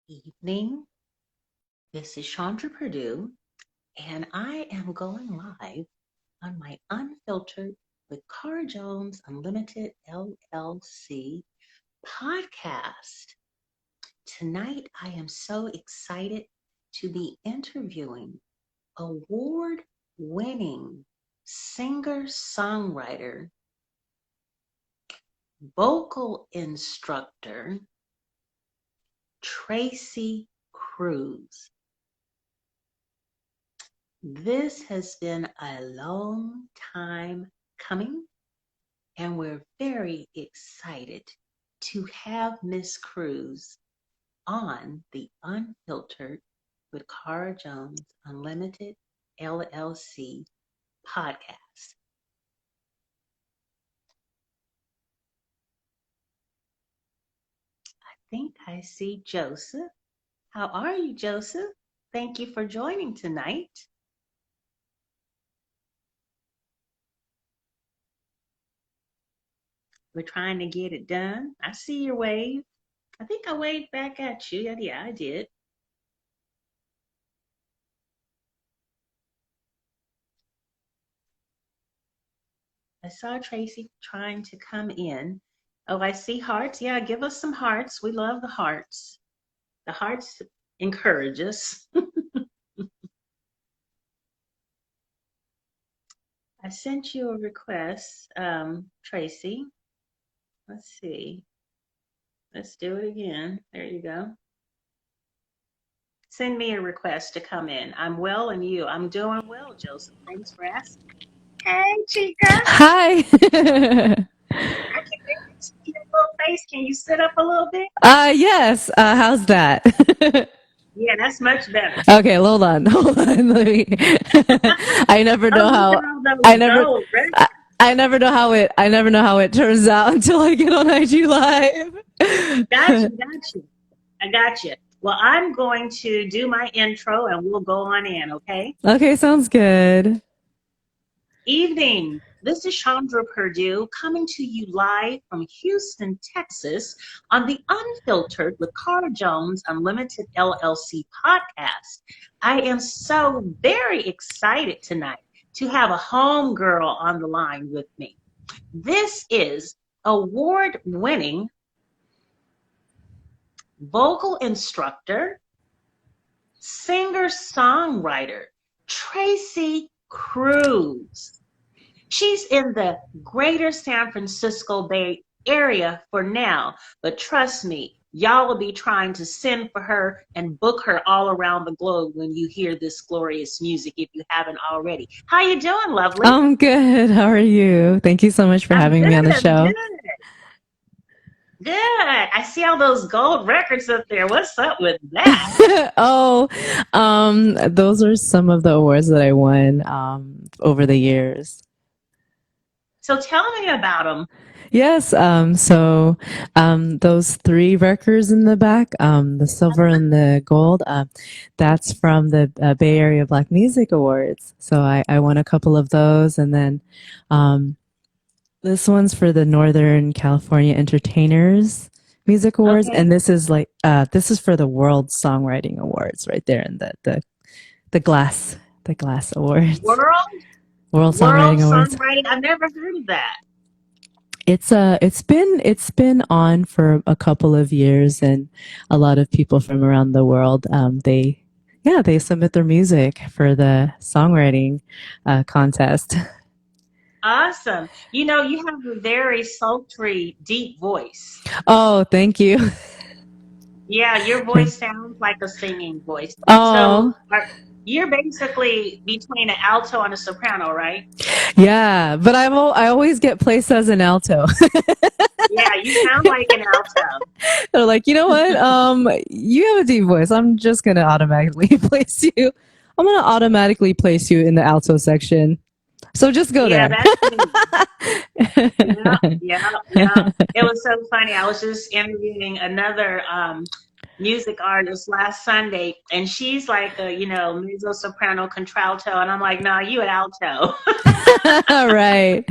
Evening. This is Chandra Purdue, and I am going live on my Unfiltered with Cara Jones Unlimited LLC podcast. Tonight, I am so excited to be interviewing award-winning singer-songwriter, vocal instructor, Tracy Cruz. This has been a long time coming, and we're very excited to have Miss Cruz on the Unfiltered with Cara Jones Unlimited LLC podcast. I think I see Joseph. How are you, Joseph? Thank you for joining tonight. We're trying to get it done. I see your wave. I think I waved back at you. Yeah, I did. I saw Tracy trying to come in. Oh, I see hearts. Yeah, give us some hearts. We love the hearts. The hearts encourage us. I sent you a request, Tracy. Let's see. Let's do it again. There you go. Send me a request to come in. I'm well, and you? I'm doing well, Joseph. Thanks for asking. Hey, Chica. Hi. I can barely see your little face. Can you sit up a little bit? Yes. How's that? Yeah, that's much better. Okay, hold on. Let me. I never know how. I never know how it turns out until I get on IG Live. Gotcha. I got you. Well, I'm going to do my intro and we'll go on in, okay? Okay, sounds good. Evening. This is Chandra Purdue coming to you live from Houston, Texas on the Unfiltered with Cara Jones Unlimited LLC podcast. I am so very excited tonight to have a homegirl on the line with me. This is award-winning vocal instructor, singer-songwriter, Tracy Cruz. She's in the greater San Francisco Bay Area for now, but trust me, y'all will be trying to send for her and book her all around the globe when you hear this glorious music, if you haven't already. How you doing, lovely? I'm good. How are you? Thank you so much for having me on the show. Good. I see all those gold records up there. What's up with that? Those are some of the awards that I won over the years. So tell me about them. Yes. Those 3 records in the back, the silver and the gold, that's from the Bay Area Black Music Awards. So I won a couple of those, and then this one's for the Northern California Entertainers Music Awards, and this is for the World Songwriting Awards right there in the Glass Awards. World Songwriting Awards. I've never heard of that. It's been on for a couple of years, and a lot of people from around the world they submit their music for the songwriting contest. Awesome. You know, you have a very sultry, deep voice. Oh, thank you. Yeah, your voice sounds like a singing voice. Oh. So you're basically between an alto and a soprano, right? Yeah, but I always get placed as an alto. Yeah, you sound like an alto. They're like, you know what? You have a deep voice. I'm just gonna automatically place you. I'm gonna automatically place you in the alto section. So just go there. That's me. Yeah. It was so funny. I was just interviewing another music artist last Sunday, and she's like a, mezzo soprano contralto, and I'm like, no, you an alto. Right.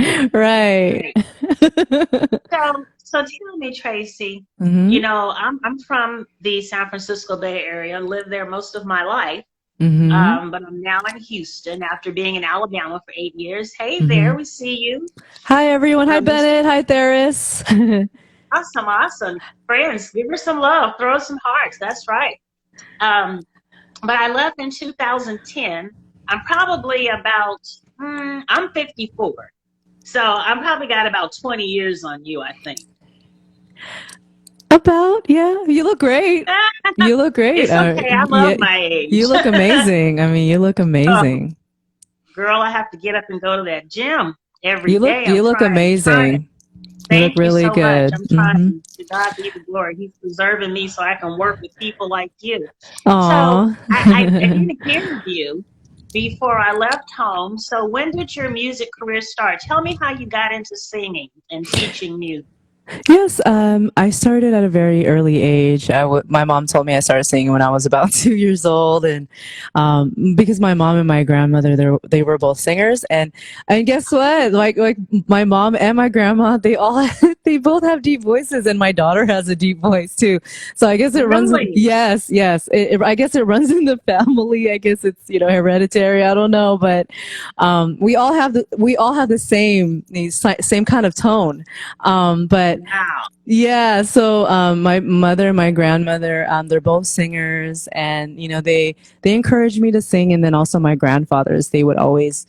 So tell me, Tracy, Mm-hmm. I'm from the San Francisco Bay Area, lived there most of my life, Mm-hmm. but I'm now in Houston after being in Alabama for 8 years. Hey Mm-hmm. there, we see you. Hi, everyone. Hi, This Bennett. Hi, Theris. awesome, awesome. Friends, give her some love, throw some hearts. That's right. Um, but I left in 2010. I'm probably I'm 54. So I'm probably got about 20 years on you, I think. Yeah. You look great. You look great. It's okay. I love Yeah, my you age. look amazing. I mean, you look Oh, amazing. girl, I have to get up and go to that gym every day. I'm You look trying. amazing. You look Thank you really so much. good. I'm Mm-hmm. trying. To God be the glory. He's preserving me so I can work with people like you. So Aw. I didn't hear you before I left home. So when did your music career start? Tell me how you got into singing and teaching music. Yes, I started at a very early age. My mom told me I started singing when I was about 2 years old, and because my mom and my grandmother, they were both singers, and guess what? Like my mom and my grandma, they all they both have deep voices, and my daughter has a deep voice too. So I guess it runs. Really? Yes, yes. I guess it runs in the family. I guess it's hereditary. I don't know, but we all have the same kind of tone, but. Wow. Yeah, so my mother and my grandmother, they're both singers, and they encouraged me to sing, and then also my grandfathers, they would always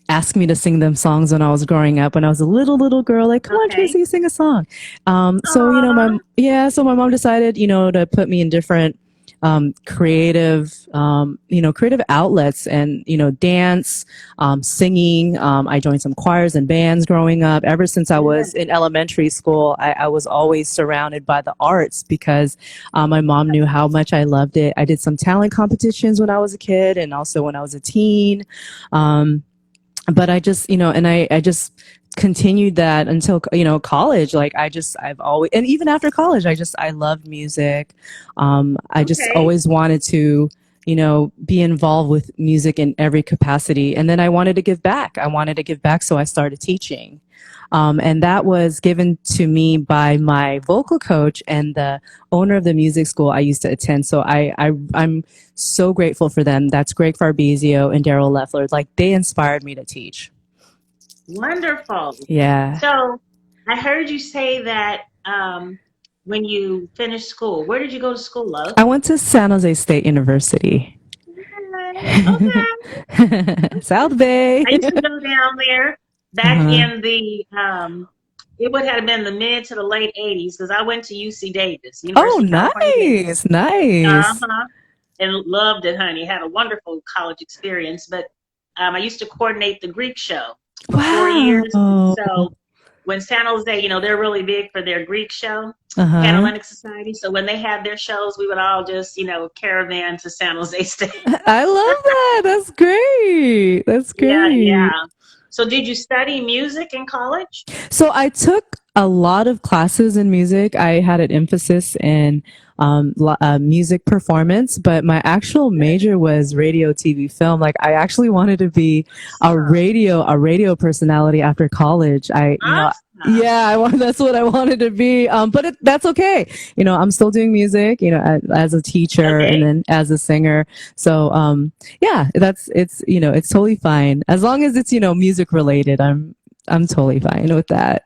ask me to sing them songs when I was growing up. When I was a little girl, like, come on, Okay. Tracy, sing a song. So Aww. so my mom decided, to put me in different creative outlets, and dance, singing. I joined some choirs and bands growing up. Ever since I was in elementary school, I was always surrounded by the arts because my mom knew how much I loved it. I did some talent competitions when I was a kid, and also when I was a teen. But I just, and I just continued that until, college. Like I've always, and even after college, I loved music. I just Okay. always wanted to, be involved with music in every capacity. And then I wanted to give back. So I started teaching. And that was given to me by my vocal coach and the owner of the music school I used to attend. So I'm so grateful for them. That's Greg Farbizio and Daryl Leffler. Like, they inspired me to teach. Wonderful. Yeah. So I heard you say that when you finished school, where did you go to school, love? I went to San Jose State University. Okay. South Bay. I used to go down there back in the it would have been the mid to the late 80s because I went to UC Davis, Oh, University of California, Davis. nice. And loved it, honey. Had a wonderful college experience. But I used to coordinate the Greek show for 4 years. Wow. So when San Jose, they're really big for their Greek show, Uh-huh. Panhellenic Society. So when they had their shows, we would all just, caravan to San Jose State. I love that. That's great. That's Yeah, great. yeah. So did you study music in college? So I took a lot of classes in music. I had an emphasis in music performance, but my actual major was radio, TV, film. Like, I actually wanted to be a radio personality after college. That's what I wanted to be. But that's okay. I'm still doing music, as a teacher and then as a singer. So, it's totally fine. As long as it's, music related, I'm totally fine with that.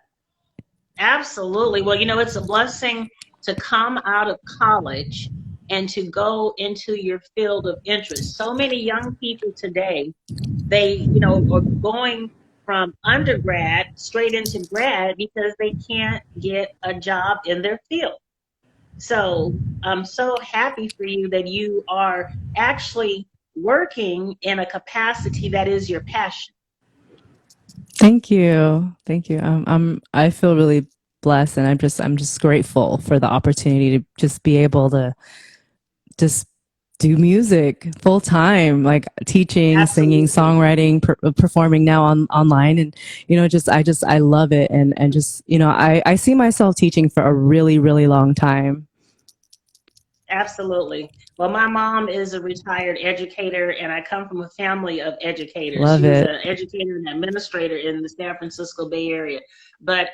Absolutely. Well, it's a blessing to come out of college and to go into your field of interest. So many young people today, they, are going from undergrad straight into grad because they can't get a job in their field. So I'm so happy for you that you are actually working in a capacity that is your passion. Thank you. I feel really blessed, and I'm just grateful for the opportunity to just be able to just do music full time, like teaching, Absolutely. singing, songwriting, performing now online. And, I love it. And just, I see myself teaching for a really, really long time. Absolutely. Well, my mom is a retired educator, and I come from a family of educators. Love She was it. an educator and administrator in the San Francisco Bay Area. But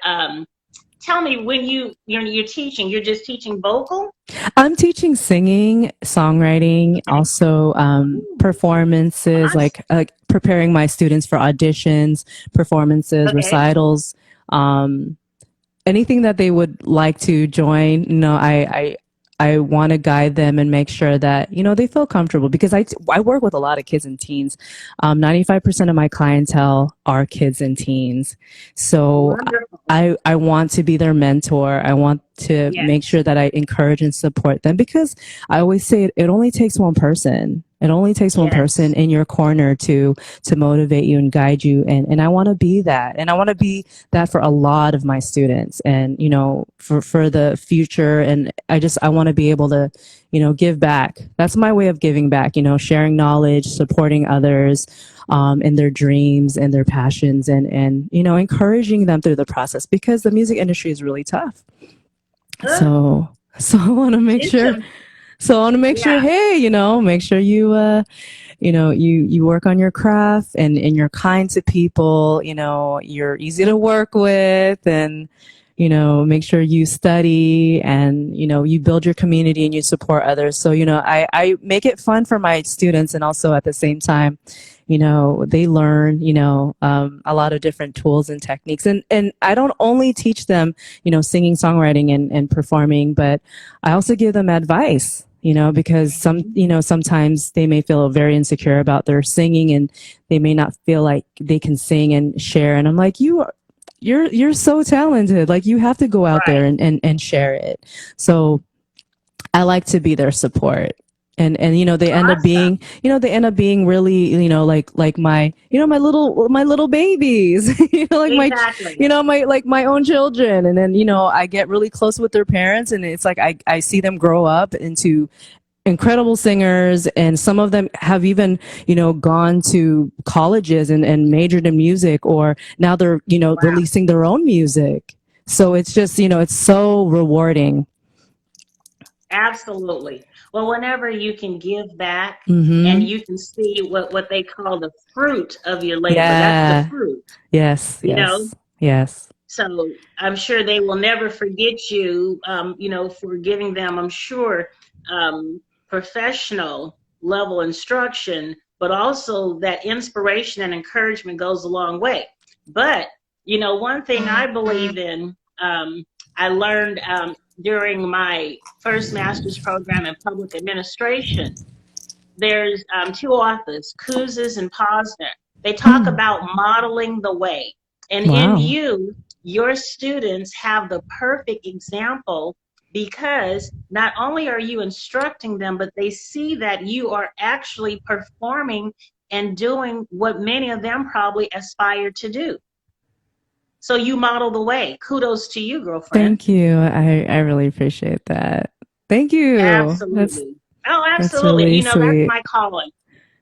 tell me, when you're teaching, you're just teaching vocal? I'm teaching singing, songwriting, Okay. also performances, like preparing my students for auditions, performances, Okay. recitals, anything that they would like to join. I want to guide them and make sure that, they feel comfortable, because I work with a lot of kids and teens. 95% of my clientele are kids and teens. So Wonderful. I want to be their mentor. I want to make sure that I encourage and support them, because I always say it only takes one person. It only takes one person in your corner to motivate you and guide you. And I want to be that. And I want to be that for a lot of my students, and, for the future. And I want to be able to, give back. That's my way of giving back, sharing knowledge, supporting others, in their dreams and their passions, and, encouraging them through the process, because the music industry is really tough. So I want to make sure. So I want to make sure, hey, make sure you, you work on your craft, and you're kind to people, you're easy to work with, and, make sure you study, and, you build your community and you support others. So, I make it fun for my students, and also at the same time, they learn, a lot of different tools and techniques. And I don't only teach them, singing, songwriting, and performing, but I also give them advice, because sometimes they may feel very insecure about their singing, and they may not feel like they can sing and share. And I'm like, you're so talented. Like, you have to go out there and share it. So I like to be their support. And they end up being, really, like my, my little babies, my own children. And then, I get really close with their parents, and it's like, I see them grow up into incredible singers, and some of them have even, gone to colleges and majored in music, or now they're, releasing their own music. So it's just, it's so rewarding. Absolutely. Well, whenever you can give back, and you can see what they call the fruit of your labor, that's the fruit. Yes. Yes. So I'm sure they will never forget you, for giving them, I'm sure, professional level instruction, but also that inspiration and encouragement goes a long way. But, one thing I believe in, I learned during my first master's program in public administration. There's two authors, Cruz and Posner. They talk about modeling the way. And in your students have the perfect example, because not only are you instructing them, but they see that you are actually performing and doing what many of them probably aspire to do. So you model the way. Kudos to you, girlfriend. Thank you. I really appreciate that. Thank you. Absolutely. Absolutely. That's really sweet. That's my calling.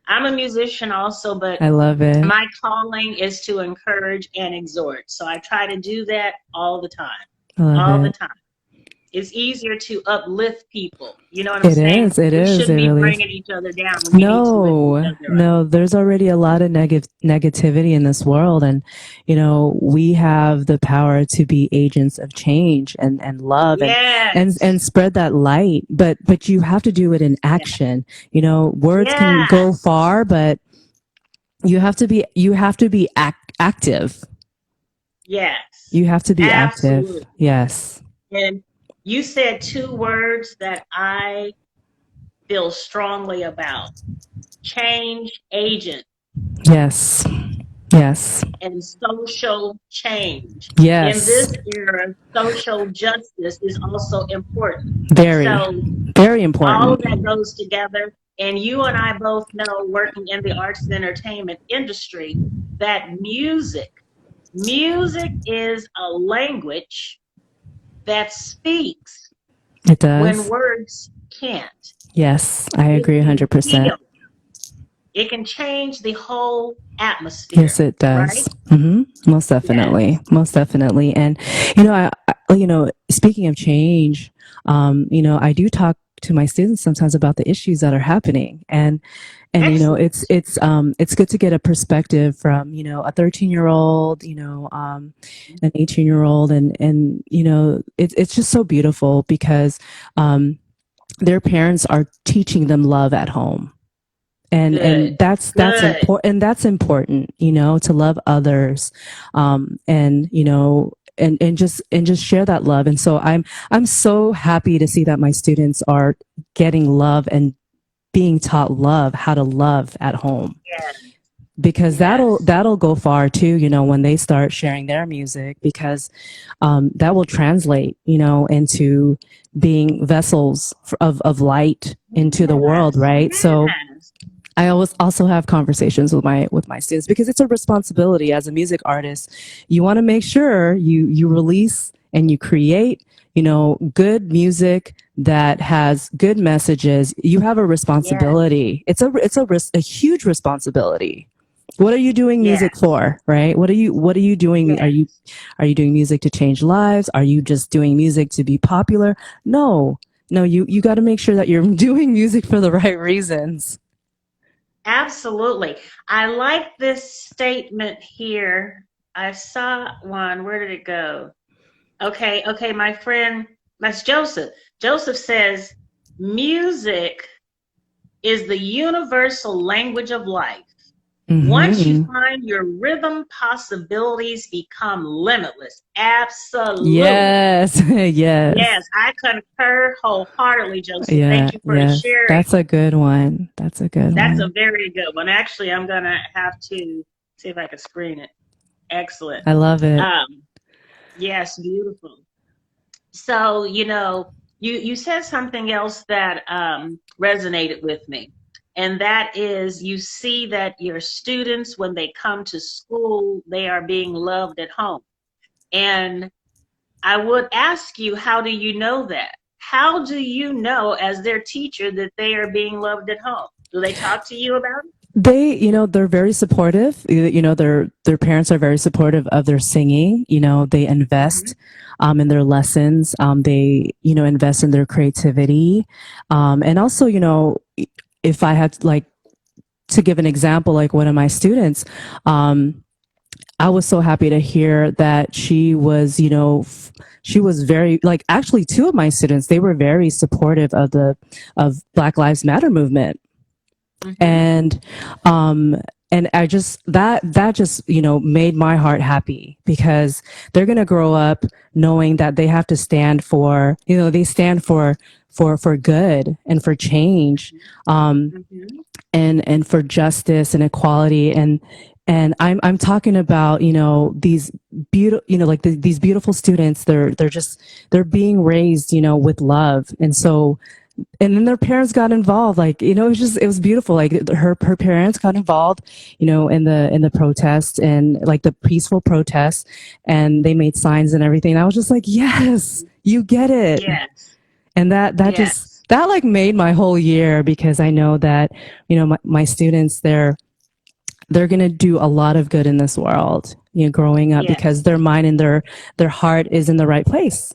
I'm a musician also, but I love it. My calling is to encourage and exhort. So I try to do that all the time. The time. It's easier to uplift people. You know what I'm saying? It is. We shouldn't be bringing each other down. No, there's already a lot of negativity in this world. And, we have the power to be agents of change and love and spread that light. But you have to do it in action. Words can go far, but you have to be active. Yes. You have to be active. Yes. And you said two words that I feel strongly about: change agent. Yes. And social change. Yes. In this era, social justice is also important. Very important. All of that goes together. And you and I both know, working in the arts and entertainment industry, that music is a language that speaks. It does. When words can't. Yes, I agree 100%. It can change the whole atmosphere. Yes, it does. Right? Most definitely. Yes. Most definitely. And, I speaking of change, I do talk to my students sometimes about the issues that are happening. And Excellent. it's good to get a perspective from a 13-year-old, an 18-year-old, and it's just so beautiful because their parents are teaching them love at home. And Good. that's Good. important, and that's important, to love others, and just share that love. And so I'm so happy to see that my students are getting love and being taught how to love at home, Yes. because Yes. that'll go far too, when they start sharing their music, because that will translate, into being vessels of light into the world, Yes. right? So Yes. I always also have conversations with my students, because it's a responsibility as a music artist. You want to make sure you release and you create, good music that has good messages. You have a Yes. responsibility. It's a huge responsibility. What are you doing music Yes. for, right? What are you doing? Yes. Are you doing music to change lives? Are you just doing music to be popular? No. No, you got to make sure that you're doing music for the right reasons. Absolutely. I like this statement here. I saw one. Where did it go? Okay. Okay. My friend, that's Joseph. Joseph says, music is the universal language of life. Once you Hmm. find your rhythm, possibilities become limitless. Absolutely. Yes. Yes. Yes, I concur wholeheartedly, Joseph. Yeah. Thank you for Yes. sharing. That's a good one. That's a good That's a one. very good one. Actually, I'm going to have to see if I can screen it. Excellent. I love it. Um, yes, beautiful. So, you said something else that resonated with me. And that is, you see that your students, when they come to school, they are being loved at home. And I would ask you, how do you know that? How do you know, as their teacher, that they are being loved at home? Do they talk to you about it? They're very supportive. Their parents are very supportive of their singing. They Hmm. invest in their lessons. They invest in their creativity, and also if I had like to give an example, like one of my students, I was so happy to hear that she was very, like, actually two of my students, they were very supportive of Black Lives Matter movement. Hmm. And I just that just made my heart happy, because they're going to grow up knowing that they have to stand for, they stand for good and for change, um Hmm. and for justice and equality. And I'm talking about these beautiful, like these beautiful students. They're being raised with love. And so, and then their parents got involved, like it was beautiful. Like her parents got involved in the protest, and like the peaceful protests, and they made signs and everything. And I was just like, yes, you get it. Yes. And that just Yes. that like made my whole year, because I know that my students, they're going to do a lot of good in this world, growing up, because Yes. their mind and their heart is in the right place.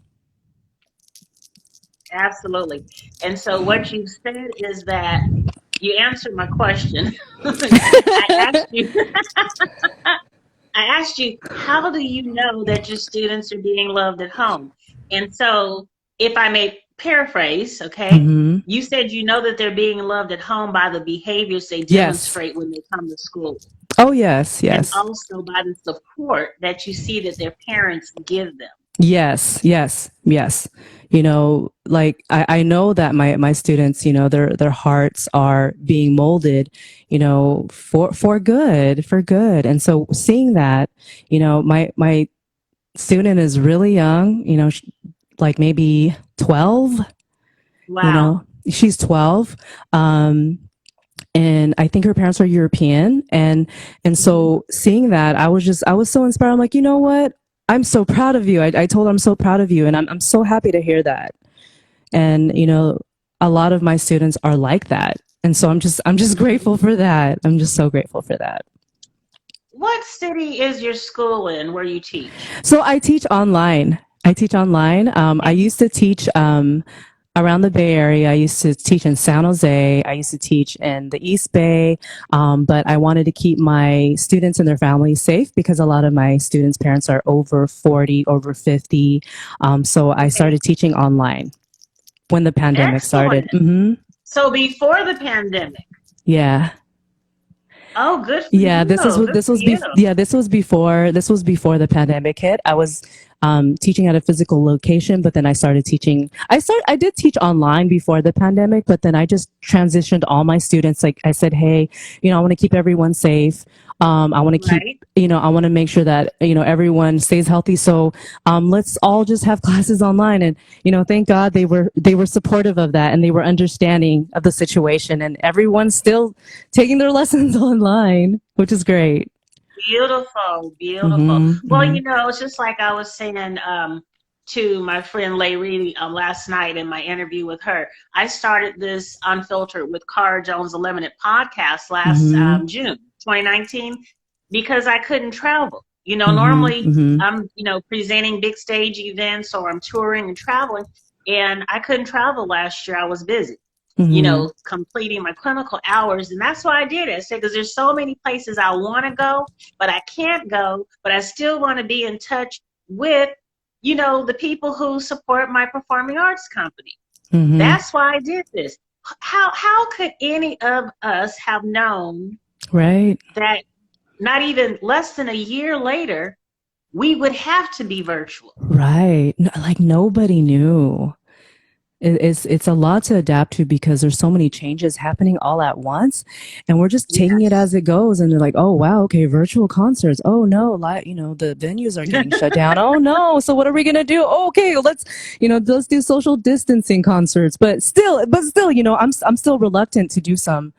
Absolutely. And so what you said is that you answered my question. I asked you, I asked you, how do you know that your students are being loved at home? And so, if I may paraphrase, okay, Hmm. you said you know that they're being loved at home by the behaviors they Yes. demonstrate when they come to school, Oh, yes, and yes. also by the support that you see that their parents give them. Yes, yes, yes. Like I know that my students, their hearts are being molded, for good. And so seeing that, my student is really young, like maybe 12, Wow. she's 12. And I think her parents are European, and Hmm. so seeing that, I was so inspired. I'm like, you know what? I'm so proud of you. I told her I'm so proud of you, and I'm so happy to hear that. And a lot of my students are like that, and so I'm just Hmm. grateful for that. I'm just so grateful for that. What city is your school in where you teach? So I teach online. I teach online. I Okay. used to teach. around the Bay Area. I used to teach in San Jose. I used to teach in the East Bay. But I wanted to keep my students and their families safe because a lot of my students' parents are over 40, over 50. So I started teaching online when the pandemic started. Mm-hmm. So before the pandemic. Yeah. Oh, good for yeah, you. this was before the pandemic hit. I was teaching at a physical location, but then I started teaching. I did teach online before the pandemic, but then I just transitioned all my students. Like I said, hey, I want to keep everyone safe. I want to keep, I want to make sure that, everyone stays healthy. So, let's all just have classes online. And, thank God they were supportive of that and they were understanding of the situation, and everyone's still taking their lessons online, which is great. Beautiful. Well, it's just like I was saying, to my friend Lay Reedy last night in my interview with her. I started this Unfiltered with Cara Jones Unlimited podcast last June 2019 because I couldn't travel. Normally I'm, presenting big stage events or I'm touring and traveling, and I couldn't travel last year. I was busy, completing my clinical hours. And that's why I did it. I said, because there's so many places I want to go, but I can't go, but I still want to be in touch with the people who support my performing arts company. That's why I did this. How could any of us have known that not even less than a year later, we would have to be virtual? Right. Like nobody knew. It's a lot to adapt to because there's so many changes happening all at once, and we're just taking it as it goes. And they're like, oh wow, okay, virtual concerts. Oh no, the venues are getting shut down. Oh no, so what are we gonna do? Oh, okay, let's do social distancing concerts. But still, I'm still reluctant to do some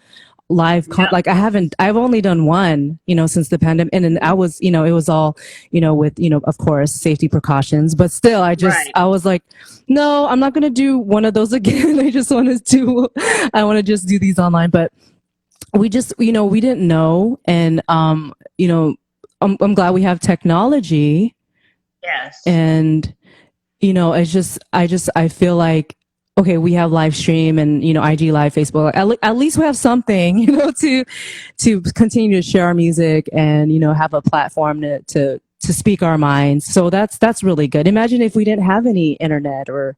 live like I've only done one since the pandemic, and I was it was all with of course safety precautions, but still I was like, no, I'm not gonna do one of those again. I want to just do these online. But we just we didn't know, and I'm glad we have technology. Yes. And I feel like, okay, we have live stream and, IG Live, Facebook. At least we have something, to continue to share our music and, have a platform to speak our minds. So that's really good. Imagine if we didn't have any internet or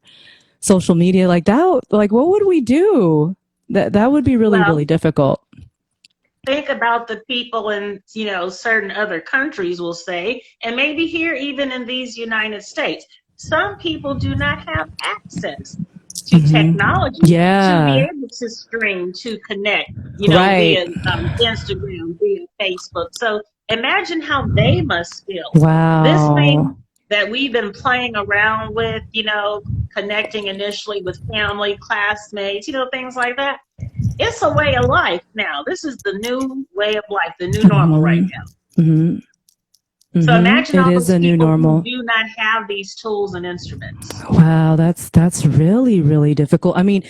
social media like that. Like, what would we do? That would be really difficult. Think about the people in, certain other countries, will say, and maybe here, even in these United States, some people do not have access to technology to be able to stream, to connect, via Instagram, via Facebook. So imagine how they must feel. Wow. This thing that we've been playing around with, connecting initially with family, classmates, things like that. It's a way of life now. This is the new way of life, the new normal right now. So imagine all those people who do not have these tools and instruments. Wow, that's really, really difficult. I mean,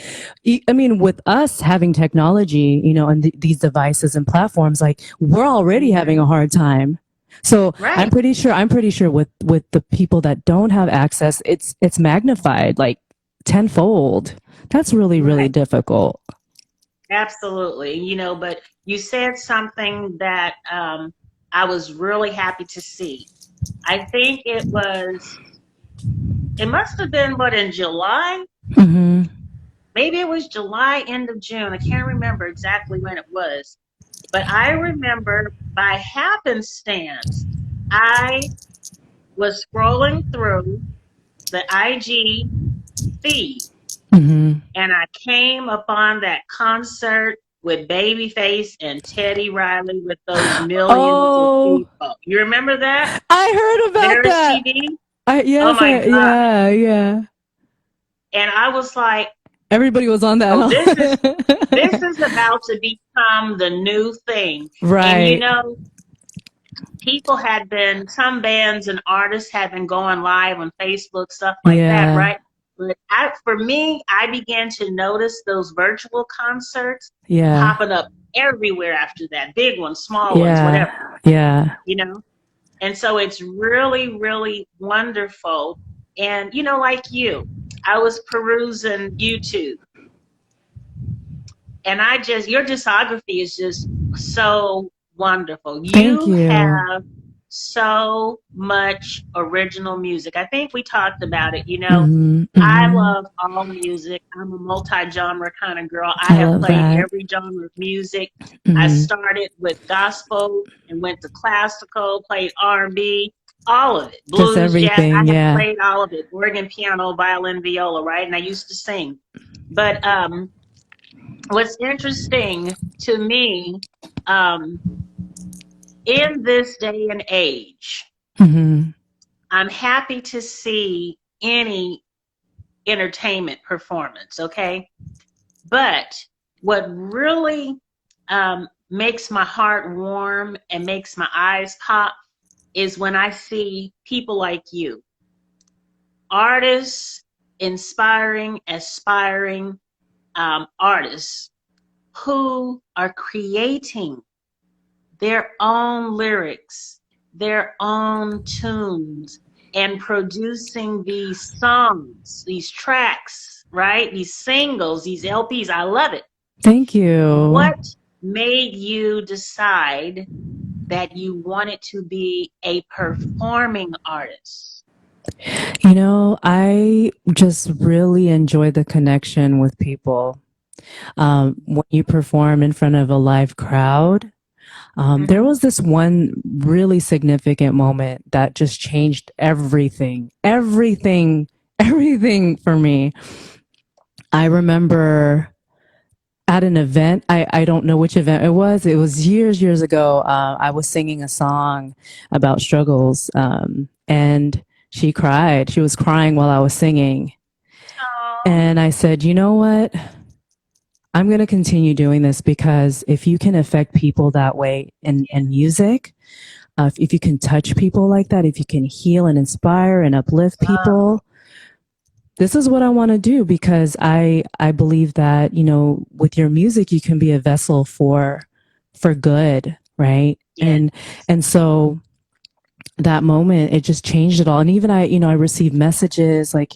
with us having technology, and these devices and platforms, like we're already having a hard time. So I'm pretty sure with the people that don't have access, it's magnified like tenfold. That's really, really difficult. Absolutely. But you said something that I was really happy to see. I think it must have been in July? Maybe it was July, end of June. I can't remember exactly when it was. But I remember by happenstance, I was scrolling through the IG feed, and I came upon that concert with Babyface and Teddy Riley with those millions of people. You remember that? I heard about that. TV? Yes, oh my God. Yeah. And I was like, everybody was on that. This is about to become the new thing. Right. And some bands and artists have been going live on Facebook, stuff like that, right? But for me, I began to notice those virtual concerts popping up everywhere after that. Big ones, small ones, whatever. Yeah. And so it's really, really wonderful. And, like you, I was perusing YouTube, and your discography is just so wonderful. Thank You you. have so much original music. I think we talked about it. Mm-hmm, I mm-hmm. love all music. I'm a multi-genre kind of girl. I I have love played that. every genre of music. I Mm-hmm. started with gospel and went to classical, played R&B, all of it, Just blues, jazz. I everything. have Yeah. played all of it, organ, piano, violin, viola, right? And I used to sing. But what's interesting to me, um, in this day and age, Mm-hmm. I'm happy to see any entertainment performance, okay? But what really makes my heart warm and makes my eyes pop is when I see people like you, artists, inspiring, aspiring artists who are creating their own lyrics, their own tunes, and producing these songs, these tracks, right? These singles, these LPs. I love it. Thank you. What made you decide that you wanted to be a performing artist? I just really enjoy the connection with people. When you perform in front of a live crowd, there Mm-hmm. was this one really significant moment that just changed everything, everything, everything for me. I remember at an event, I don't know which event it was. It was years ago. I was singing a song about struggles, and she cried. She was crying while I was singing. Oh, And I said, you know what? I'm going to continue doing this because if you can affect people that way in music, if you can touch people like that, if you can heal and inspire and uplift oh, people, this is what I want to do because I believe that, with your music, you can be a vessel for good, right? yeah. And so that moment, it just changed it all. And even I received messages like,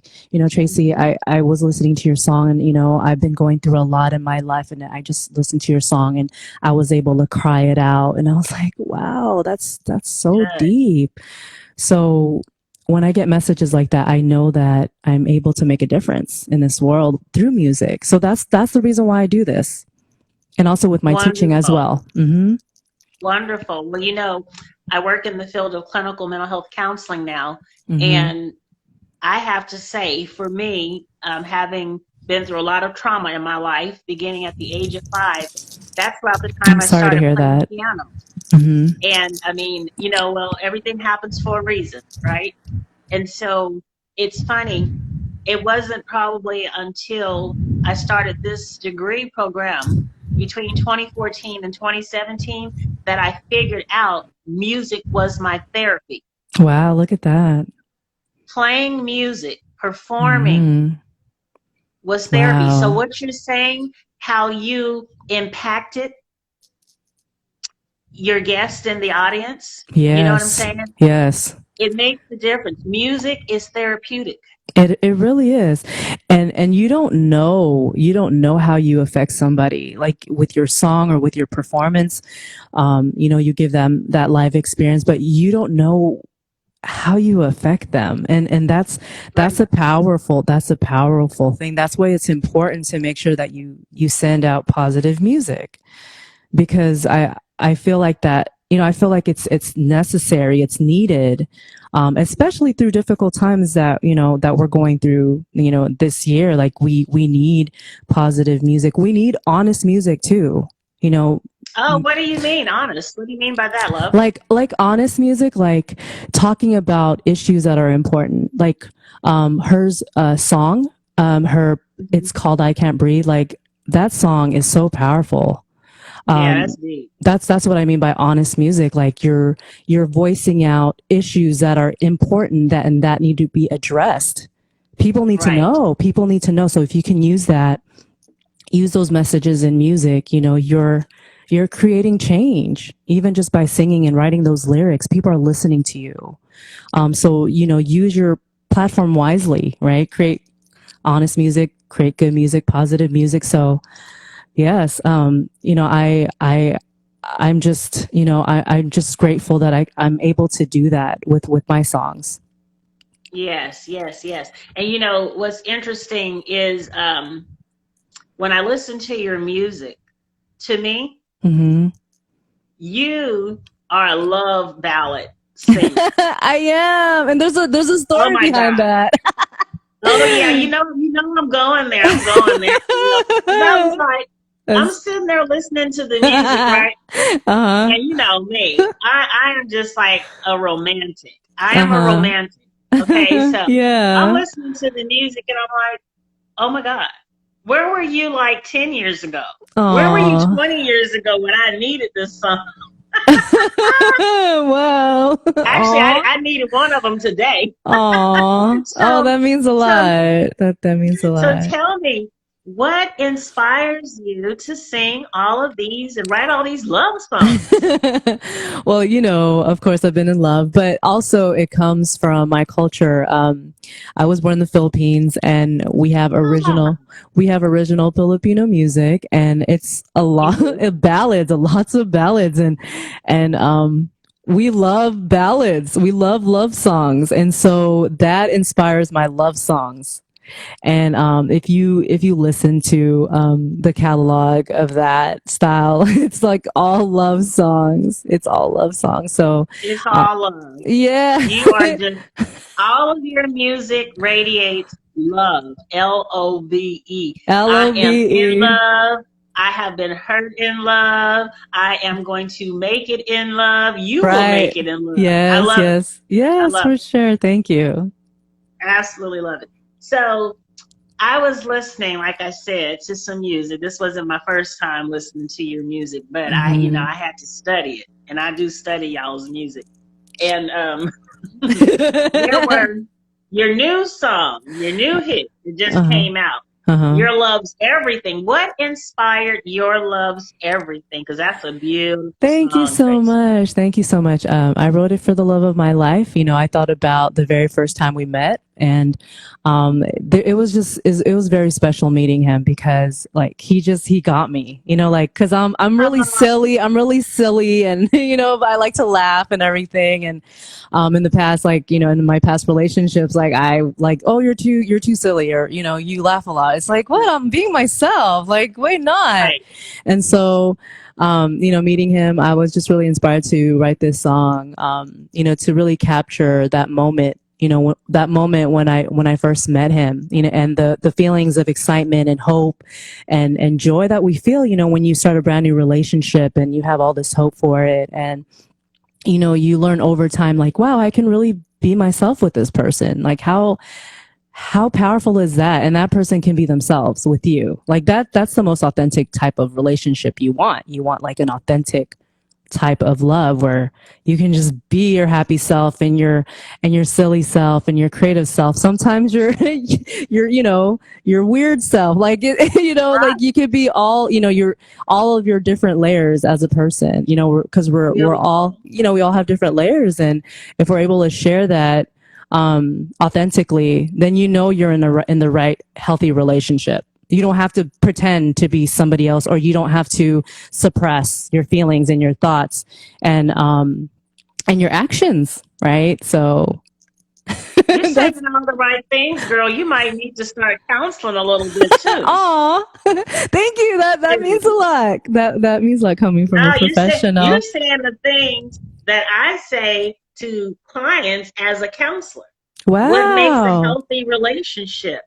Tracy, I was listening to your song and, I've been going through a lot in my life and I just listened to your song and I was able to cry it out. And I was like, wow, that's so Good. deep. So when I get messages like that, I know that I'm able to make a difference in this world through music. So that's the reason why I do this. And also with my teaching as Wonderful. well. Mm-hmm. Wonderful. Well, I work in the field of clinical mental health counseling now, Mm-hmm. and I have to say, for me, having been through a lot of trauma in my life, beginning at the age of 5, that's about the time I'm I sorry to started hear playing that. piano. Mm-hmm. And I mean, everything happens for a reason, right? And so it's funny. It wasn't probably until I started this degree program between 2014 and 2017 that I figured out music was my therapy. Wow, look at that. Playing music, performing Mm-hmm. was therapy. So Wow. what you're saying, how you impacted your guest in the audience, you know what I'm Yes. saying? Yes. It makes a difference. Music is therapeutic. It really is. And you don't know how you affect somebody like with your song or with your performance. You give them that live experience, but you don't know how you affect them. And Right. that's a powerful thing. That's why it's important to make sure that you send out positive music because I feel like that, I feel like it's necessary, it's needed, especially through difficult times that we're going through, this year. Like we need positive music. We need honest music too. You know, Oh, what do you mean, honest? What do you mean by that, love? like honest music, like talking about issues that are important. Like hers song, her Mhm. it's called I Can't Breathe. Like that song is so powerful. Yeah, that's um deep. that's what I mean by honest music. Like you're voicing out issues that are important that need to be addressed. Right. People need to know. So if you can use those messages in music, you're creating change even just by singing and writing those lyrics. People are listening to you. So use your platform wisely, right? Create honest music, create good music, positive music. So yes, you know, I'm just, you know, I'm just grateful that I'm able to do that with my songs. Yes, yes, yes. And you know, what's interesting is when I listen to your music, to me, Mm-hmm. you are a love ballad singer. I am, and there's a Oh story my behind God. that. Oh yeah, you know I'm going there. I'm going there. You know, 'cause I was like, I'm That's, sitting there listening to the music, right? uh-huh. And you know me, I am just like a romantic. I am a Uh-huh. romantic. Okay, so I'm Yeah. listening to the music and I'm like, oh my God, where were you like 10 years ago? Where were you Aw. 20 years ago when I needed this song? Wow. Actually, Aw. I needed one of them today. Aw. Oh, So, that means a so, lot. That means a so lot. tell me, what inspires you to sing all of these and write all these love songs? Well, you know, of course, I've been in love, but also it comes from my culture. I was born in the Philippines, and Ah, we have original Filipino music, and it's a you lot do? of ballads, lots of ballads, and we love ballads. We love songs, and so that inspires my love songs. And if you listen to the catalog of that style, it's like all love songs. It's all love songs. So It's uh, all love. yeah, You are just, all of your music radiates love. LOVE. I am in LOVE. love. I have been hurt in love. I am going to make it in love. You will Right. make it in love. I Yes, love it. yes, I yes, love for it. sure. Thank you. Absolutely love it. So I was listening, like I said, to some music. This wasn't my first time listening to your music, but you know, Hmm. I had to study it, and I do study y'all's music. And there were your new song, your new hit that just Uh-huh. came out. Uh-huh. Your Love's Everything. What inspired Your Love's Everything? Because that's a beautiful Thank you song, so Tracy. much. Thank you so much. I wrote it for the love of my life. You know, I thought about the very first time we met, and it was just it was very special meeting him because like he got me. You know, like because I'm really silly. I'm really silly, and you know, I like to laugh and everything. And in the past, like you know, in my past relationships, like I like, oh, you're too silly, or you know, you laugh a lot. It's like, what? I'm being myself. Like, wait, not. Right. And so you know, meeting him, I was just really inspired to write this song, you know, to really capture that moment, you know, that moment when I first met him, you know, and the feelings of excitement and hope and joy that we feel, you know, when you start a brand new relationship and you have all this hope for it. And, you know, you learn over time, like, wow, I can really be myself with this person. Like how powerful is that? And that person can be themselves with you. Like that's the most authentic type of relationship you want. You want like an authentic type of love where you can just be your happy self and your silly self and your creative self. Sometimes you know, your weird self. Like you know, like you could be all, you know, your all of your different layers as a person, you know, because we're all, Beautiful. you know, we all have different layers, and if we're able to share that authentically, then you know you're in the right healthy relationship. You don't have to pretend to be somebody else, or you don't have to suppress your feelings and your thoughts and your actions, right? So You're saying that's all the right things, girl. You might need to start counseling a little bit too. aw. Thank you. That means a lot. That means a lot coming from a No, you're professional. saying the things that I say to clients as a counselor. What makes a Wow. healthy relationship?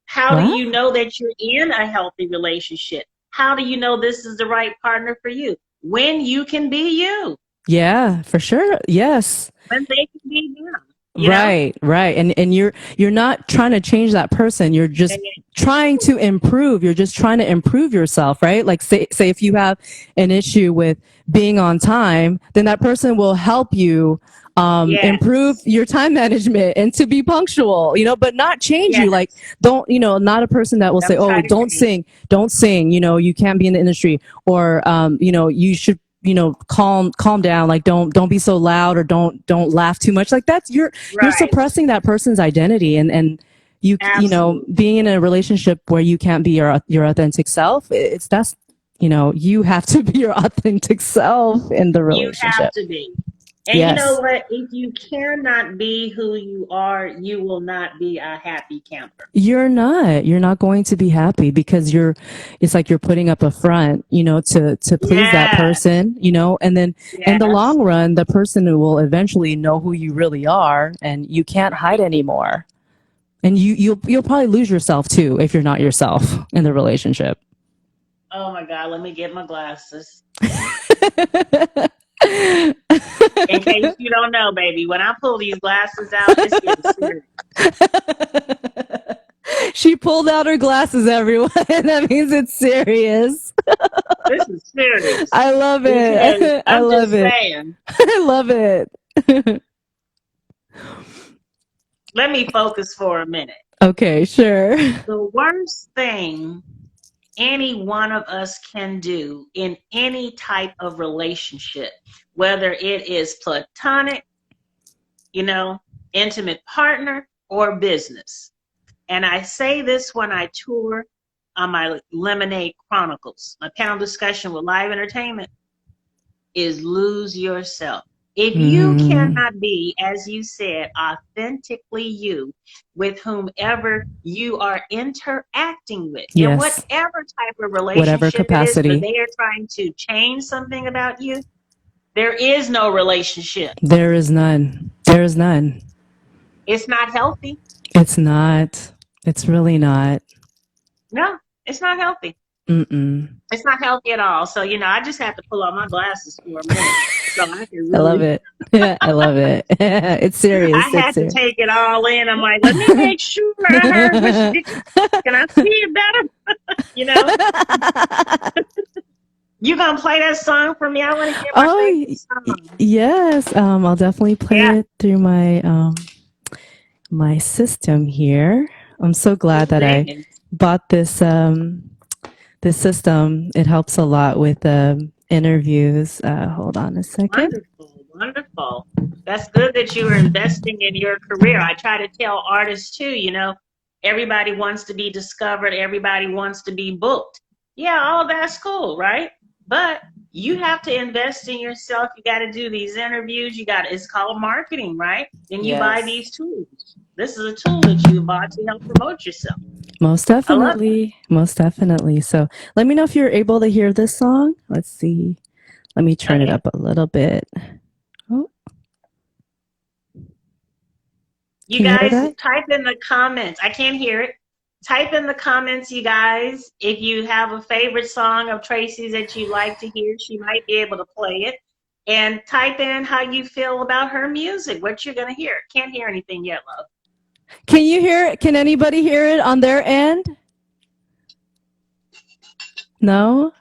How do Wow. you know that you're in a healthy relationship? How do you know this is the right partner for you? When you can be you, Yeah, for sure. Yes. when they can be them, you know? Right, right. And you're not trying to change that person. You're just trying to improve. You're just trying to improve yourself, right? Like say if you have an issue with being on time, then that person will help you improve Yes, your time management and to be punctual, you know, but not change you. Like yes. don't, you know, not a person that will say, Don't "Oh, try to change. don't sing, you know, you can't be in the industry," or you know, you should, you know, calm down, like don't be so loud, or don't laugh too much. Like that's you're Right. suppressing that person's identity, and you know, being in a relationship where you can't be your authentic self, that's, you know, you have to be your authentic self in the relationship. You have to be. And yes. You know what? If you cannot be who you are, you will not be a happy camper. You're not going to be happy because it's like you're putting up a front, you know, to please that person, you know, and then in the long run, the person will eventually know who you really are, and you can't hide anymore. And you'll probably lose yourself too if you're not yourself in the relationship. Oh my God, let me get my glasses. In case you don't know, baby, when I pull these glasses out, it's getting serious. She pulled out her glasses, everyone. That means it's serious. This is serious. I love it. I love it. Saying. I love it. Let me focus for a minute. Okay, sure. The worst thing any one of us can do in any type of relationship, whether it is platonic, you know, intimate partner, or business. And I say this when I tour on my Lemonade Chronicles, my panel discussion with live entertainment, is lose yourself. If you cannot be, as you said, authentically you with whomever you are interacting with, in whatever type of relationship whatever capacity. it is, but they are trying to change something about you, there is no relationship. There is none. There is none. It's not healthy. It's not. It's really not. No, it's not healthy. It's not healthy at all. So, you know, I just have to pull out my glasses for a minute. So I can really... I love it. Yeah, I love it. It's serious. I had to take it all in. I'm like, let me make sure I heard what she did. Can I see it better? You know? You gonna play that song for me? I want to hear my song. Yes. I'll definitely play it through my my system here. I'm so glad that I bought this this system. It helps a lot with interviews. Hold on a second. Wonderful. That's good that you are investing in your career. I try to tell artists too, you know, everybody wants to be discovered. Everybody wants to be booked. Yeah, all that's cool, right? But you have to invest in yourself. You got to do these interviews. It's called marketing, right? And you buy these tools. This is a tool that you bought to help promote yourself. Most definitely. Most definitely. So let me know if you're able to hear this song. Let's see. Let me turn it up a little bit. Oh. You guys type in the comments. I can't hear it. Type in the comments, you guys, if you have a favorite song of Tracy's that you like to hear. She might be able to play it. And type in how you feel about her music, what you're going to hear. Can't hear anything yet, love. Can you hear it? Can anybody hear it on their end? No?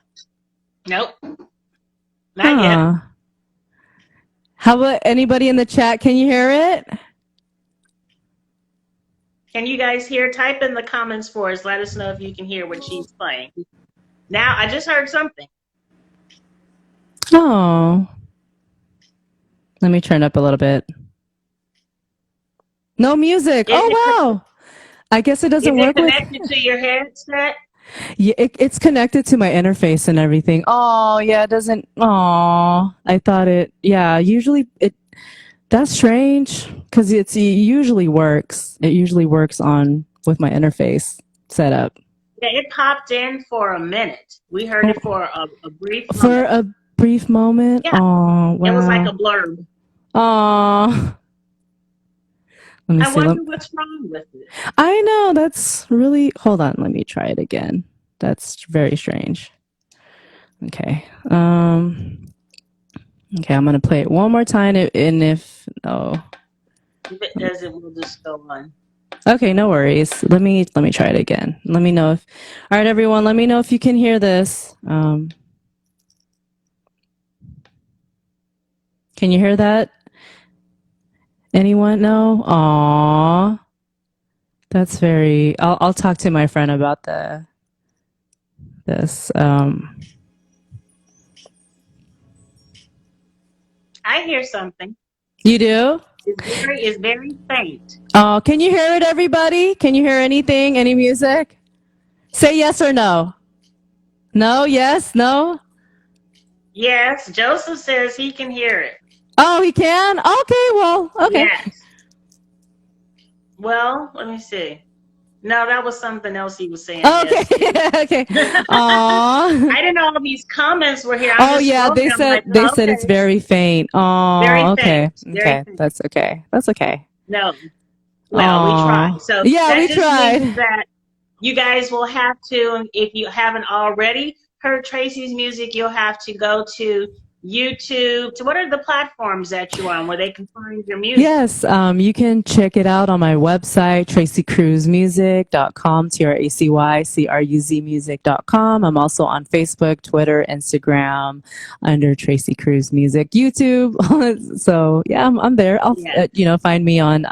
Nope. Not yet. How about anybody in the chat? Can you hear it? Can you guys hear? Type in the comments for us. Let us know if you can hear what she's playing. Now, I just heard something. Oh. Let me turn up a little bit. No music. Wow. I guess it doesn't work. Is it connected to your headset? Yeah, it's connected to my interface and everything. Oh, yeah, it doesn't. Oh, I thought it. Yeah, usually it. That's strange because it usually works. It usually works with my interface setup. Yeah, it popped in for a minute. We heard it for a brief moment. For a brief moment? Yeah. Oh, wow. It was like a blurb. Oh. I wonder what's wrong with it. I know. That's really... Hold on. Let me try it again. That's very strange. Okay. Okay, I'm going to play it one more time. If it doesn't, we'll just go on. Okay, no worries. Let me try it again. Let me know if... All right, everyone, let me know if you can hear this. Can you hear that? Anyone? No? Aww. That's very... I'll talk to my friend about this. I hear something. You do? It's very faint. Oh, can you hear it, everybody? Can you hear anything? Any music? Say yes or no. No, yes, no. Yes, Joseph says he can hear it. Oh, he can? Okay, well, okay. Yes. Well, let me see. No, that was something else he was saying. Okay, Yes. okay. Aww. I didn't know all these comments were here. Oh yeah, they said it's very faint. Oh, very okay, faint. Very okay, faint. that's okay. That's okay. No, well, we tried. So yeah, that we just tried. means that you guys will have to, if you haven't already heard Tracy's music, you'll have to go to YouTube. To what are the platforms that you're on where they can find your music? Yes, you can check it out on my website, tracycruzmusic.com, TracyCruzmusic.com. I'm also on Facebook, Twitter, Instagram under Tracy Cruz Music, YouTube. So yeah, I'm there. Find me on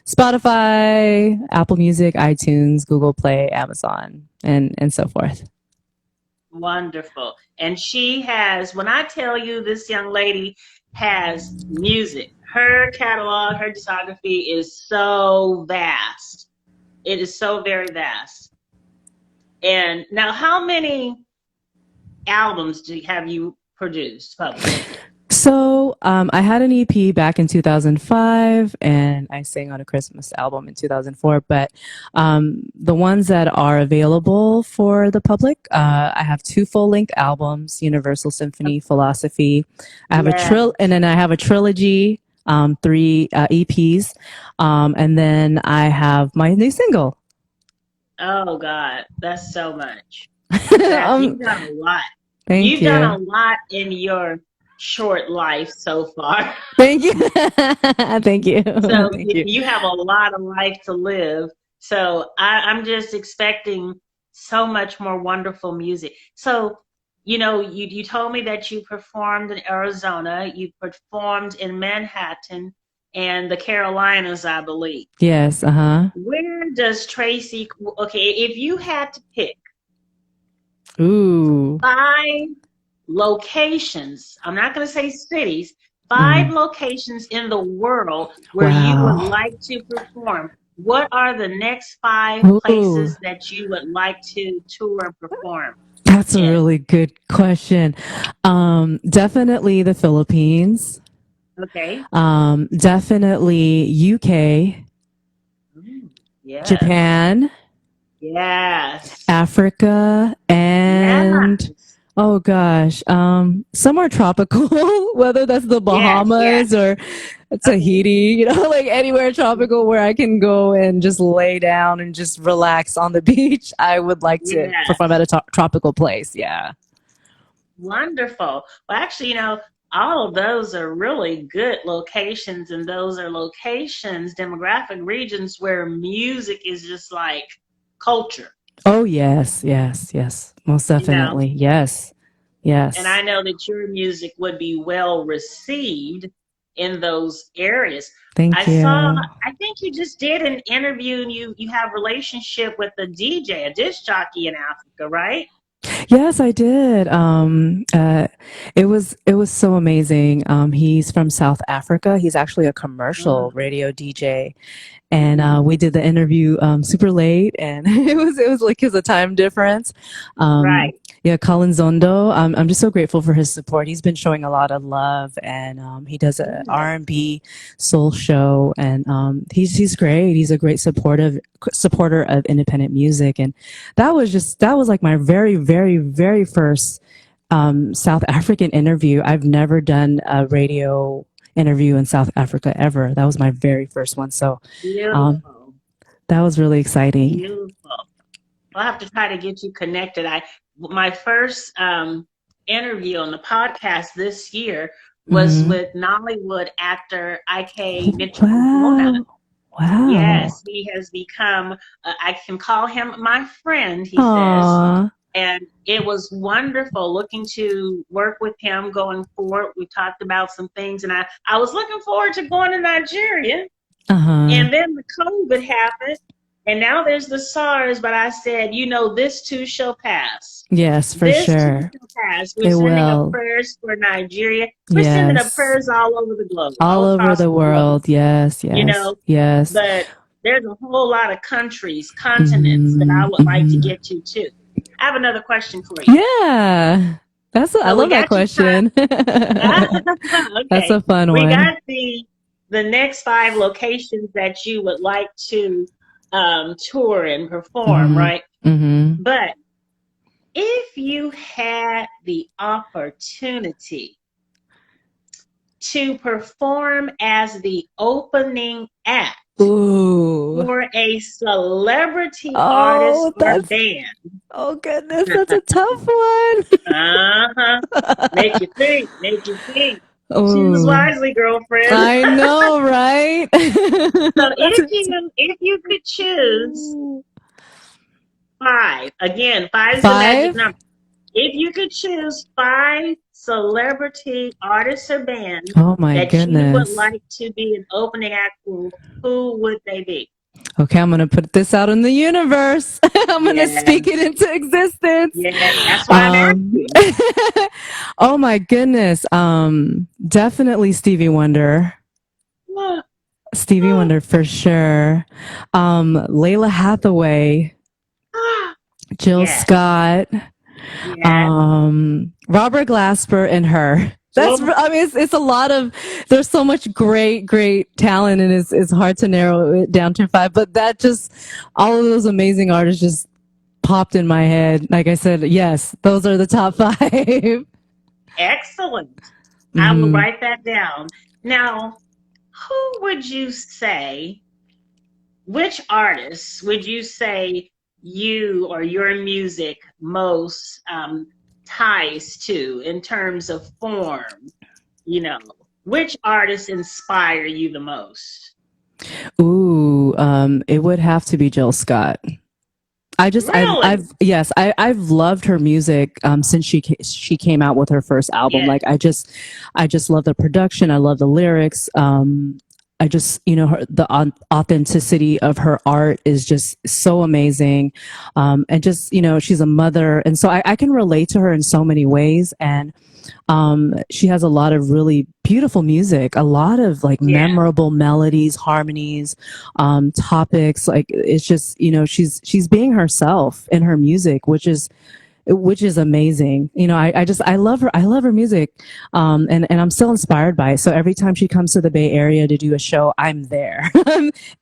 Spotify, Apple Music, iTunes, Google Play, Amazon, and so forth. Wonderful. And she has, when I tell you this young lady has music, her catalog, her discography is so vast. It is so very vast. And now, how many albums have you produced published? So I had an EP back in 2005, and I sang on a Christmas album in 2004. But the ones that are available for the public, I have 2 full-length albums: Universal Symphony, Philosophy. I have and then I have a trilogy, 3 EPs, and then I have my new single. Oh God, that's so much. You've done a lot. You've done a lot in your short life so far. Thank you. Thank you. So you have a lot of life to live. So I'm just expecting so much more wonderful music. So, you told me that you performed in Arizona, you performed in Manhattan and the Carolinas, I believe. Yes, Where does Tracy, if you had to pick 5 locations, I'm not going to say cities, 5 locations in the world where you would like to perform, what are the next 5 places that you would like to tour and perform? That's a really good question. Definitely the Philippines. Okay. Definitely UK. Yes. Japan. Yes. Africa and oh gosh, somewhere tropical, whether that's the Bahamas or Tahiti, like anywhere tropical where I can go and just lay down and just relax on the beach. I would like to perform at a tropical place. Yeah. Wonderful. Well, actually, all of those are really good locations, and those are locations, demographic regions where music is just like culture. Oh, yes. Most definitely. Yes. And I know that your music would be well received in those areas. Thank you. I think you just did an interview, and you have a relationship with a DJ, a disc jockey in Africa, right? Yes, I did. It was so amazing. He's from South Africa. He's actually a commercial radio DJ. And we did the interview super late, and it was like because of time difference. Right. Yeah, Colin Zondo. I'm just so grateful for his support. He's been showing a lot of love, and he does an R&B soul show, and he's great. He's a great supporter of independent music, and that was like my very, very, very first South African interview. I've never done a radio interview in South Africa ever. That was my very first one. So that was really exciting. Beautiful. I'll have to try to get you connected. My first interview on the podcast this year was with Nollywood actor I.K. Mitchell. Wow. Yes, he has become, I can call him my friend, he says. And it was wonderful looking to work with him going forward. We talked about some things, and I was looking forward to going to Nigeria. And then the COVID happened, And now there's the SARS, but I said, this too shall pass. Yes, for This sure. too shall pass. We're It sending up will. prayers for Nigeria. We're sending up Yes. prayers all over the globe, All all over across the the globe. world. Yes, yes, yes. But there's a whole lot of countries, continents that I would like to get to too. I have another question for you. Yeah. I love that question. That's Okay. a fun We one. got the next 5 locations that you would like to tour and perform, right? Mm-hmm. But if you had the opportunity to perform as the opening act for a celebrity artist or band. Oh goodness, that's a tough one. Make you think. Ooh. Choose wisely, girlfriend. I know, right? So if you could choose 5, again, 5 is the magic number. If you could choose 5 celebrity artists or bands you would like to be an opening act for, who would they be? Okay, I'm going to put this out in the universe. I'm going to speak it into existence. Yeah, that's why I'm asking. Oh my goodness. Definitely Stevie Wonder. Stevie Wonder for sure. Layla Hathaway. Jill Scott. Robert Glasper and her. It's a lot of, there's so much great talent, and it's hard to narrow it down to 5, but that just, all of those amazing artists just popped in my head. Like I said, yes, those are the top 5. Excellent. I will write that down. Now, who would you say, which artists would you say you or your music most ties to in terms of form? Which artists inspire you the most? Ooh, it would have to be Jill Scott. I've loved her music since she came out with her first album. Like I just love the production. I love the lyrics. I just, the authenticity of her art is just so amazing. And just, she's a mother. And so I can relate to her in so many ways. And she has a lot of really beautiful music, a lot of memorable melodies, harmonies, topics. Like it's just, she's being herself in her music, which is amazing. I love her. I love her music. And I'm still inspired by it. So every time she comes to the Bay Area to do a show, I'm there.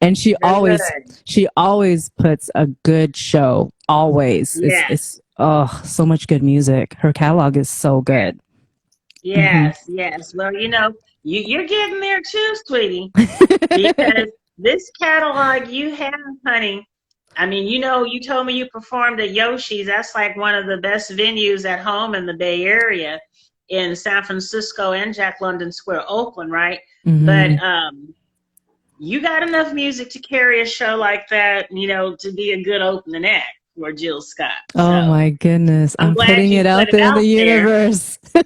And she always puts a good show. Always. It's so much good music. Her catalog is so good. Yes. Well, you're getting there too, sweetie. Because this catalog you have, honey, I mean, you told me you performed at Yoshi's. That's like one of the best venues at home in the Bay Area, in San Francisco and Jack London Square, Oakland, right? But you got enough music to carry a show like that, to be a good opening act for Jill Scott. Oh my goodness. I'm putting it out there in the universe. I'm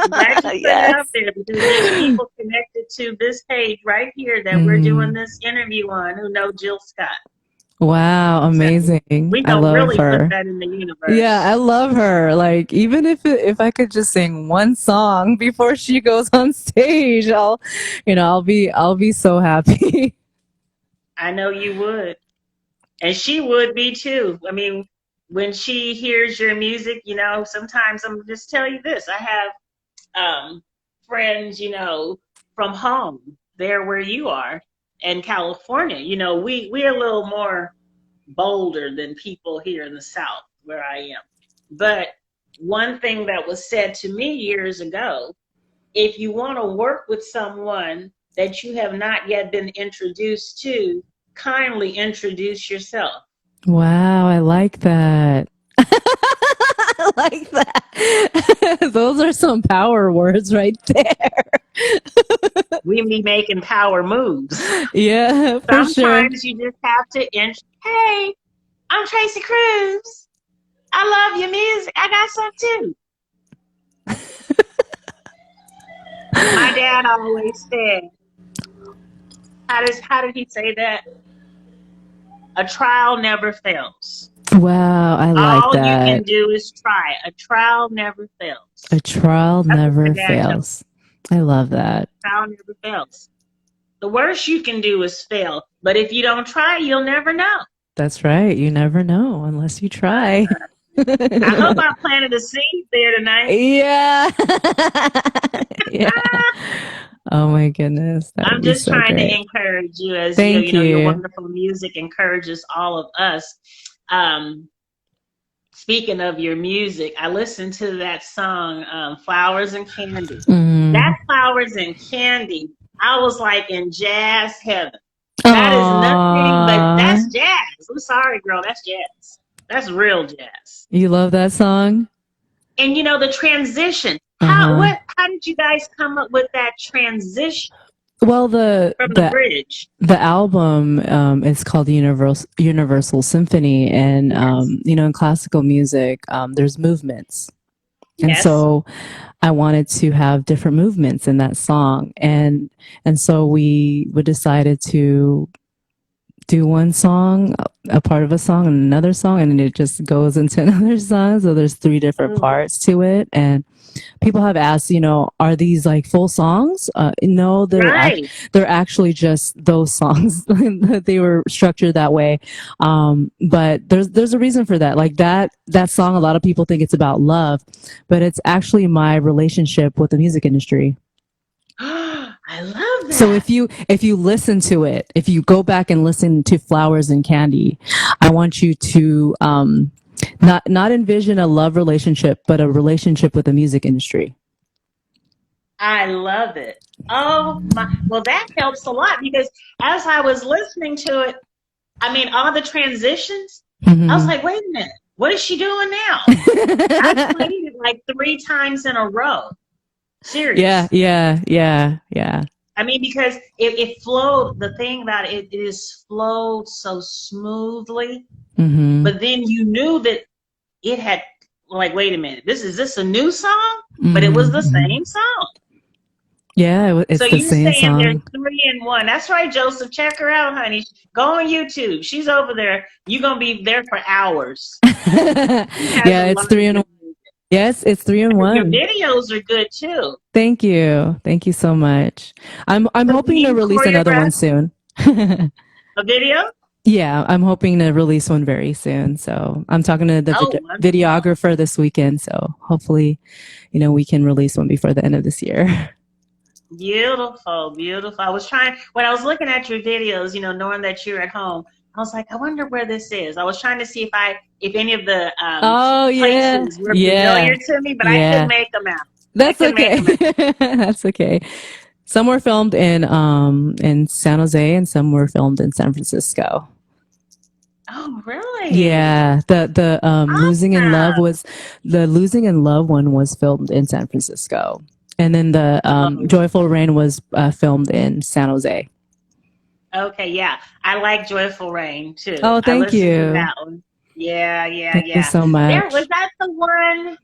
glad you put it out there, because there's people connected to this page right here that we're doing this interview on who know Jill Scott. Wow, amazing. We don't really put that in the universe. Yeah, I love her. Like, even if I could just sing one song before she goes on stage, I'll be so happy. I know you would. And she would be too. I mean, when she hears your music, sometimes I'm just tell you this. I have friends, from home, there where you are, in California. We're a little more bolder than people here in the South where I am. But one thing that was said to me years ago, if you want to work with someone that you have not yet been introduced to, kindly introduce yourself. Wow, I like that. I like that. Those are some power words right there. We be making power moves. Yeah, for Sometimes you just have to hey, I'm Tracy Cruz. I love your music. I got some too. My dad always said, how did he say that? A trial never fails. Wow, I like All you can that. do is try. A trial never fails. A trial That's what my never dad told me. fails. I love that. Trial never fails. The worst you can do is fail. But if you don't try, you'll never know. That's right. You never know unless you try. I hope I planted a seed there tonight. Yeah. Yeah. Oh my goodness. That would I'm be just so trying great. to encourage you as Thank your you. wonderful music encourages all of us. Speaking of your music, I listened to that song, Flowers and Candy. That Flowers and Candy, I was like in jazz heaven. That is nothing but that's jazz. I'm sorry, girl, that's jazz. That's real jazz. You love that song? And the transition. How did you guys come up with that transition? Well, from the bridge. The album is called Universal Symphony, and in classical music, there's movements, and so I wanted to have different movements in that song, and so we decided to do one song, a part of a song, and another song, and it just goes into another song. So there's 3 different parts to it, and people have asked, are these like full songs? No, they're actually just those songs. They were structured that way. But there's a reason for that. Like that song, a lot of people think it's about love, but it's actually my relationship with the music industry. I love that. So if you listen to it, if you go back and listen to Flowers and Candy, I want you to not envision a love relationship, but a relationship with the music industry. I love it. Oh my! Well, that helps a lot because as I was listening to it, I mean, all the transitions. I was like, wait a minute, what is she doing now? I played it like 3 times in a row. Seriously. Yeah. I mean, because it flowed. The thing about it is flowed so smoothly. But then you knew that it had like, wait a minute, is this a new song? But it was the same song. Yeah, it's so the you're same saying song. There's 3 in 1. That's right, Joseph. Check her out, honey. Go on YouTube. She's over there. You're gonna be there for hours. Yeah, it's 3 in 1. Yes, it's 3 in 1. Your videos are good too. Thank you so much. I'm hoping to release another one soon. A video? Yeah, I'm hoping to release one very soon. So I'm talking to the videographer this weekend. So hopefully, we can release one before the end of this year. Beautiful. I was when I was looking at your videos, knowing that you're at home, I was like, I wonder where this is. I was trying to see if any of the places were familiar to me, but I couldn't make them out. That's okay. That's okay. Some were filmed in San Jose, and some were filmed in San Francisco. Oh, really? Yeah. The Losing in Love one was filmed in San Francisco, and then the Joyful Rain was filmed in San Jose. Okay, yeah, I like Joyful Rain too. Oh, thank you. To that one. Yeah. Thank you so much. Was that the one?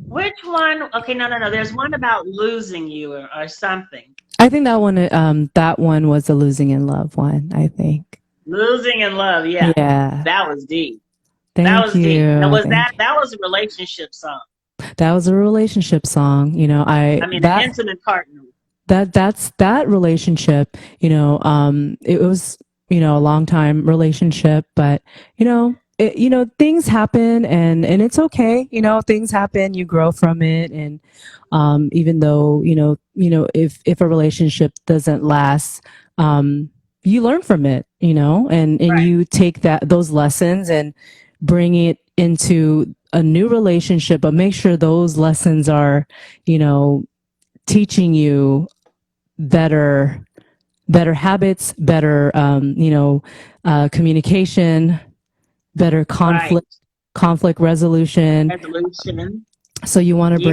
Which one? Okay, no. There's one about losing you or something. I think that one was the Losing in Love one. I think. Losing in Love, yeah. Yeah. That was deep. That was deep. Now, that was a relationship song? That was a relationship song. An intimate partner. That relationship, it was, a long time relationship, but, things happen and it's okay. Things happen, you grow from it. And, even though, if a relationship doesn't last, you learn from it, and you take those lessons and bring it into a new relationship, but make sure those lessons are, teaching you better habits, better communication, better conflict resolution. So you want to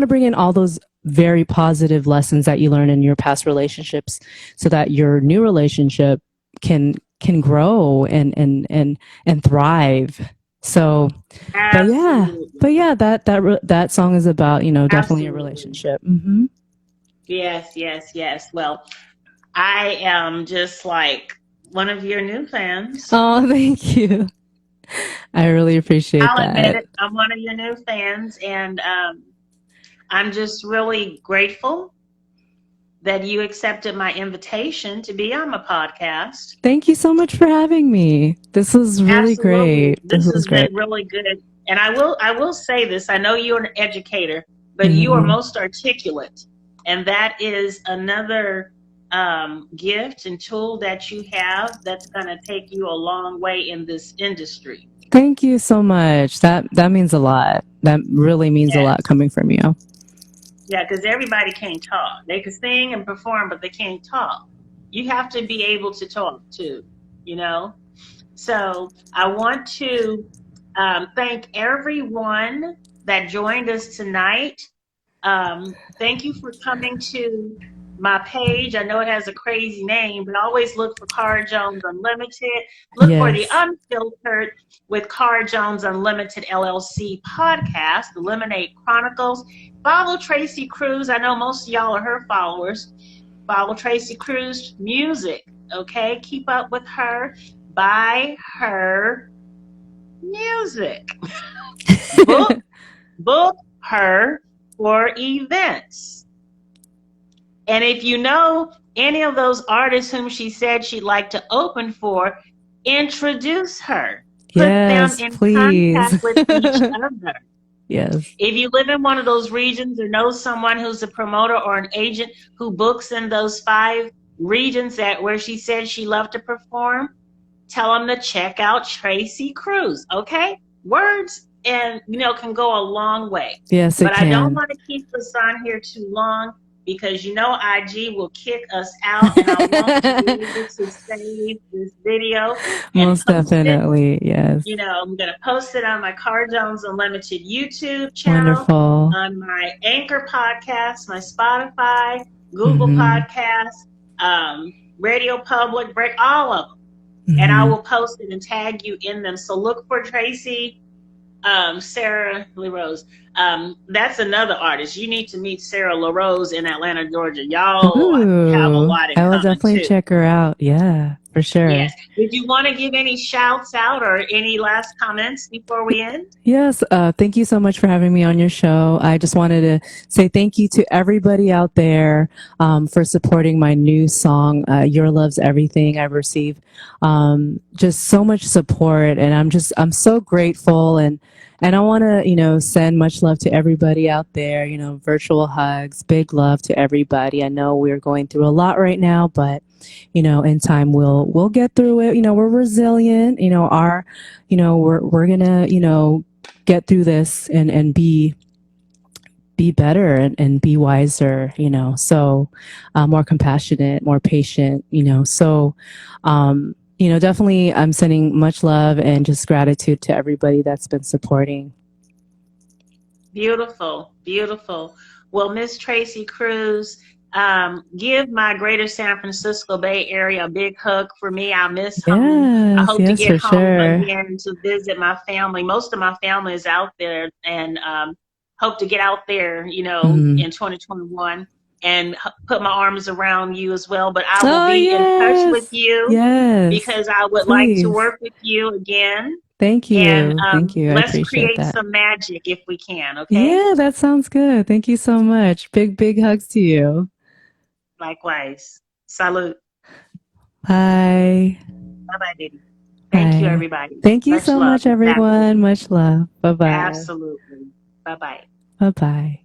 bring in all those very positive lessons that you learn in your past relationships, so that your new relationship can grow and thrive. So, but yeah, that song is about, definitely a relationship. Mm-hmm. Yes. Well, I am just like one of your new fans. Oh, thank you. I really appreciate I'll that. admit it. I'm one of your new fans, and I'm just really grateful that you accepted my invitation to be on my podcast. Thank you so much for having me. This was really great. This has been really good. And I will say this. I know you're an educator, but Mm-hmm. you are most articulate. And that is another gift and tool that you have that's going to take you a long way in this industry. Thank you so much. That means a lot. That really means a lot coming from you. Yeah, because everybody can't talk. They can sing and perform, but they can't talk. You have to be able to talk too, you know? So I want to thank everyone that joined us tonight. Thank you for coming to my page. I know it has a crazy name, but always look for Cara Jones Unlimited. Look for the Unfiltered with Cara Jones Unlimited LLC podcast, the Lemonade Chronicles. Follow Tracy Cruz. I know most of y'all are her followers. Follow Tracy Cruz music, okay? Keep up with her. Buy her music. book her for events. And if you know any of those artists whom she said she'd like to open for, introduce her. Put them in contact with each other. Yes. If you live in one of those regions or know someone who's a promoter or an agent who books in those 5 regions where she said she loved to perform, tell them to check out Tracy Cruz, okay? Words and can go a long way. Yes, but I don't want to keep us on here too long because IG will kick us out, and I want to be able to save this video. Most definitely, yes. I'm gonna post it on my Cara Jones Unlimited YouTube channel, wonderful, on my Anchor podcast, my Spotify, Google Podcast, Radio Public, Break, all of them. And I will post it and tag you in them. So look for Tracy, Sarah LaRose. That's another artist. You need to meet Sarah LaRose in Atlanta, Georgia. Y'all have a lot in common. I will definitely check her out. Yeah, for sure. Yes. Did you want to give any shouts out or any last comments before we end? Yes. Thank you so much for having me on your show. I just wanted to say thank you to everybody out there for supporting my new song, Your Love's Everything. I've received just so much support, and I'm so grateful, and I want to, send much love to everybody out there, virtual hugs, big love to everybody. I know we're going through a lot right now, but in time we'll get through it. We're resilient. We're gonna get through this and be better and be wiser. So more compassionate, more patient. So definitely I'm sending much love and just gratitude to everybody that's been supporting. Beautiful, beautiful. Well, Miss Tracy Cruz, give my greater San Francisco Bay Area a big hug for me. I miss home. I hope to get home again to visit my family. Most of my family is out there, and hope to get out there, in 2021 and put my arms around you as well. But I will be in touch with you because I would like to work with you again. Thank you. And thank you. Let's create some magic if we can, okay? Yeah, that sounds good. Thank you so much. Big hugs to you. Likewise. Salute. Bye. Bye-bye, baby. Thank you, everybody. Thank you so much, everyone. Much love. Bye-bye. Absolutely. Bye-bye. Bye-bye.